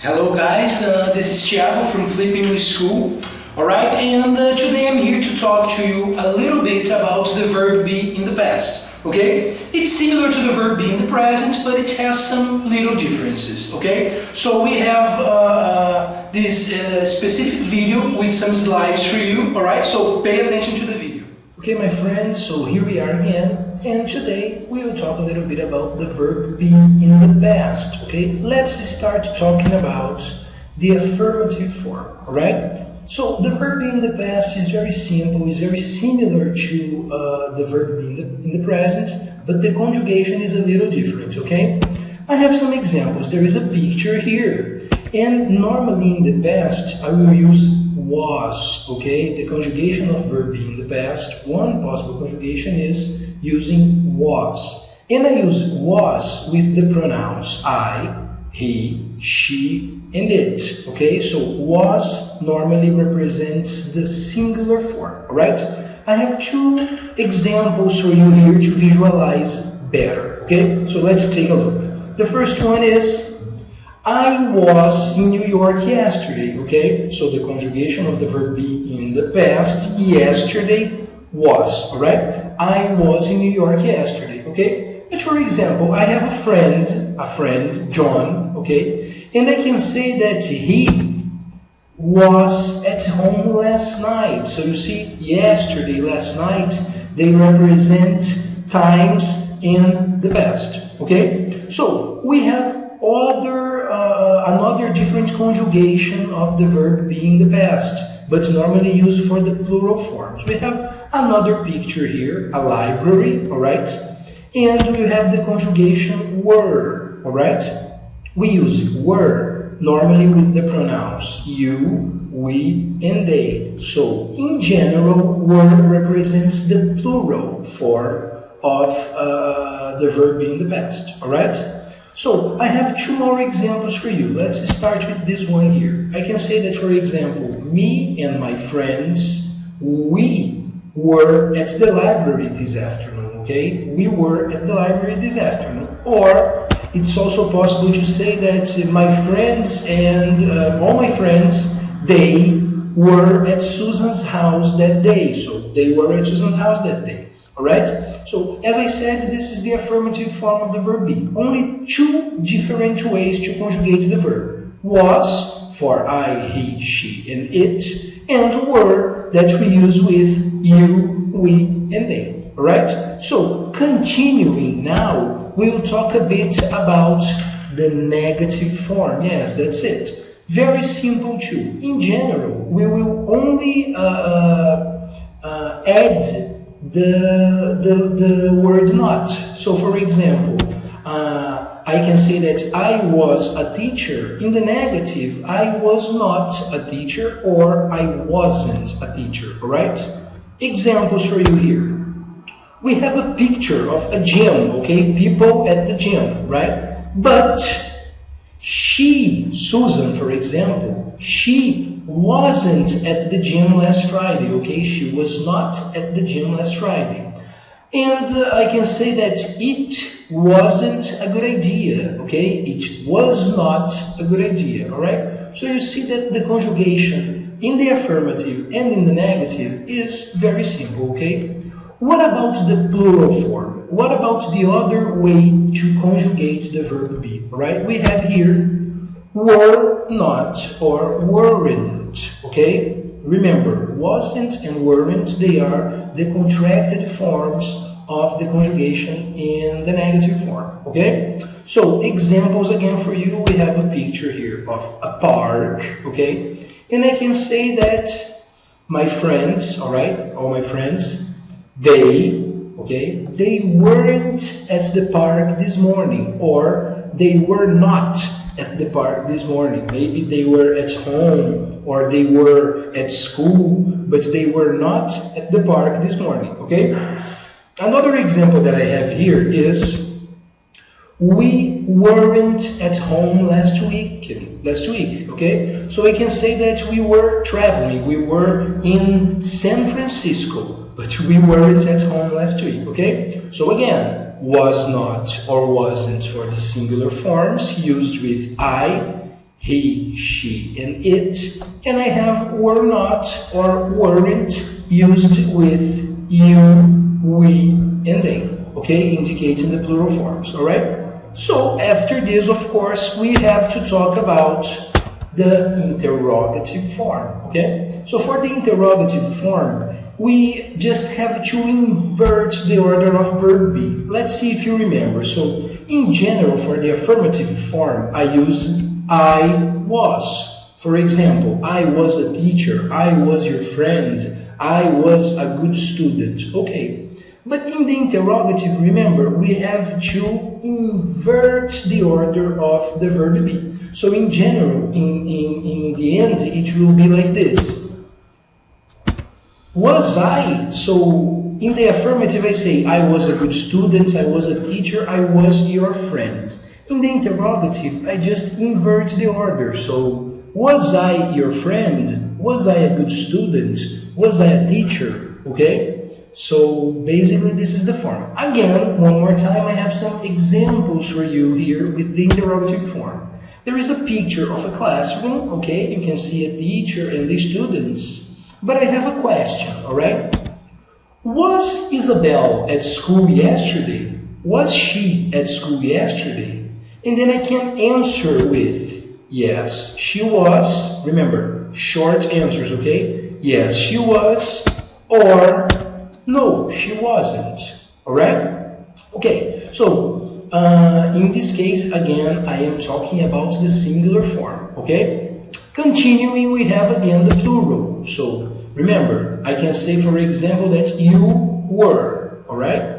Hello guys, this is Thiago from Flipping with School. Alright, and today I'm here to talk to you a little bit about the verb be in the past. Okay? It's similar to the verb be in the present, but it has some little differences. Okay? So we have this specific video with some slides for you. Alright, so pay attention to the video. Okay, my friends, so here we are again. And today we will talk a little bit about the verb be in the past. Okay, let's start talking about the affirmative form. All right. So the verb be in the past is very simple. It's very similar to the verb be in the present, but the conjugation is a little different. Okay. I have some examples. There is a picture here, and normally in the past I will use was. Okay, the conjugation of verb be in the past. One possible conjugation is using was, and I use was with the pronouns I, he, she, and it. Okay, so was normally represents the singular form. All right, I have two examples for you here to visualize better. Okay, so let's take a look. The first one is I was in New York yesterday. Okay, so the conjugation of the verb be in the past, yesterday, was. All right, I was in New York yesterday. Okay, but for example, I have a friend, John. Okay, and I can say that he was at home last night. So you see, yesterday, last night, they represent times in the past. Okay, so we have another different conjugation of the verb be in the past, but normally used for the plural forms. We have another picture here, a library, all right? And we have the conjugation were, all right? We use were normally with the pronouns you, we, and they. So in general, were represents the plural form of the verb be in the past, all right? So I have two more examples for you. Let's start with this one here. I can say that, for example, me and my friends, we were at the library this afternoon. Okay, we were at the library this afternoon. Or it's also possible to say that my friends and all my friends, they were at Susan's house that day. So they were at Susan's house that day. All right. So, as I said, this is the affirmative form of the verb be. Only two different ways to conjugate the verb. Was, for I, he, she, and it, and were, that we use with you, we, and they. Alright? So, continuing now, we will talk a bit about the negative form. Yes, that's it. Very simple too. In general, we will only add the word not. So for example, I can say that I was a teacher. In the negative, I was not a teacher or I wasn't a teacher. Alright? Examples for you here. We have a picture of a gym, okay? People at the gym, right? But she, Susan, for example, she wasn't at the gym last Friday, okay? She was not at the gym last Friday. And I can say that it wasn't a good idea, okay? It was not a good idea, all right? So you see that the conjugation in the affirmative and in the negative is very simple, okay? What about the plural form? What about the other way to conjugate the verb be, all right? We have here were not or weren't, okay? Remember, wasn't and weren't, they are the contracted forms of the conjugation in the negative form, okay? So, examples again for you, we have a picture here of a park, okay? And I can say that my friends, all right, all my friends, they, okay, they weren't at the park this morning, or they were not at the park this morning. Maybe they were at home or they were at school, but they were not at the park this morning, okay? Another example that I have here is we weren't at home last week, okay? So I can say that we were traveling, we were in San Francisco, but we weren't at home last week, okay? So again, was not or wasn't for the singular forms used with I, he, she, and it, and I have were not or weren't used with you, we, and they, okay, indicating the plural forms, all right? So after this, of course, we have to talk about the interrogative form, okay? So for the interrogative form, we just have to invert the order of verb be. Let's see if you remember. So in general, for the affirmative form, I use I was. For example, I was a teacher, I was your friend, I was a good student, okay? But in the interrogative, remember, we have to invert the order of the verb be. So in general, in the end, it will be like this. Was I? So in the affirmative, I say, I was a good student, I was a teacher, I was your friend. In the interrogative, I just invert the order. So was I your friend? Was I a good student? Was I a teacher? Okay? So basically this is the form. Again, one more time, I have some examples for you here with the interrogative form. There is a picture of a classroom, okay? You can see a teacher and the students. But I have a question, all right? Was Isabel at school yesterday? Was she at school yesterday? And then I can answer with yes, she was. Remember, short answers, okay? Yes, she was, or no, she wasn't. All right? Okay, so in this case, again, I am talking about the singular form, okay? Continuing, we have again the plural. So remember, I can say, for example, that you were, all right?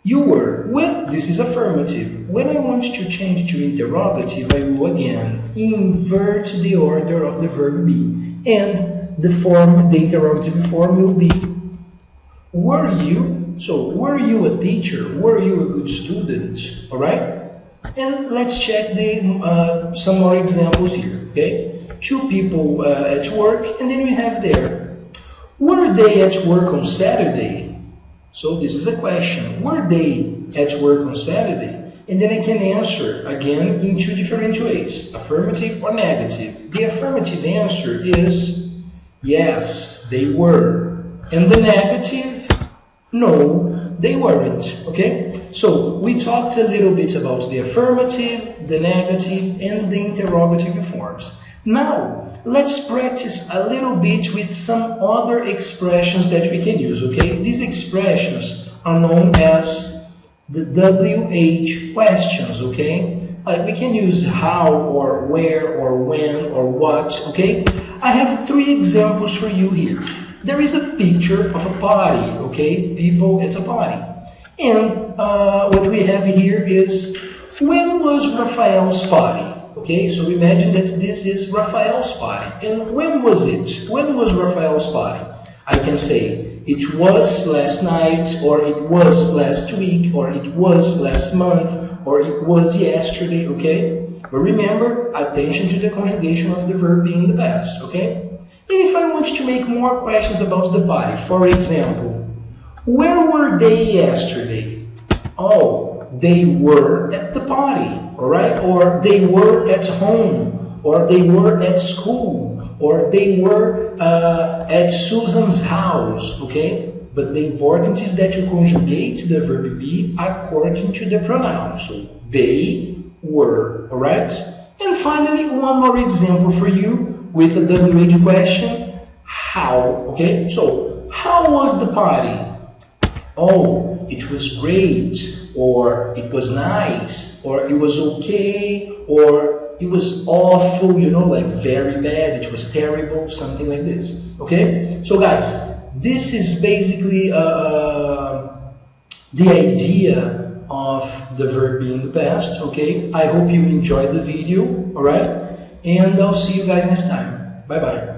You were. When this is affirmative. When I want to change to interrogative, I will again invert the order of the verb be. And the form, the interrogative form will be were you? So, were you a teacher? Were you a good student? All right? And let's check some more examples here, okay? Two people at work, and then we have there. Were they at work on Saturday? So, this is a question. Were they at work on Saturday? And then I can answer, again, in two different ways, affirmative or negative. The affirmative answer is yes, they were. And the negative, no, they weren't, okay? So we talked a little bit about the affirmative, the negative, and the interrogative forms. Now, let's practice a little bit with some other expressions that we can use, okay? These expressions are known as the WH questions, okay? We can use how, or where, or when, or what, okay? I have three examples for you here. There is a picture of a party, okay? People at a party. And what we have here is, when was Raphael's party? Okay, so imagine that this is Raphael's party. And when was it? When was Raphael's party? I can say, it was last night, or it was last week, or it was last month, or it was yesterday, okay? But remember, attention to the conjugation of the verb being in the past, okay? And if I want to make more questions about the party, for example, where were they yesterday? Oh, they were at the party, all right? Or they were at home, or they were at school, or they were at Susan's house, okay? But the important is that you conjugate the verb be according to the pronoun. So, they were, all right? And finally, one more example for you with a WH question, how, okay? So, how was the party? Oh, it was great, or it was nice, or it was okay, or it was awful, you know, like very bad, it was terrible, something like this, okay? So guys, this is basically the idea of the verb being in the past, okay? I hope you enjoyed the video, all right? And I'll see you guys next time. Bye-bye.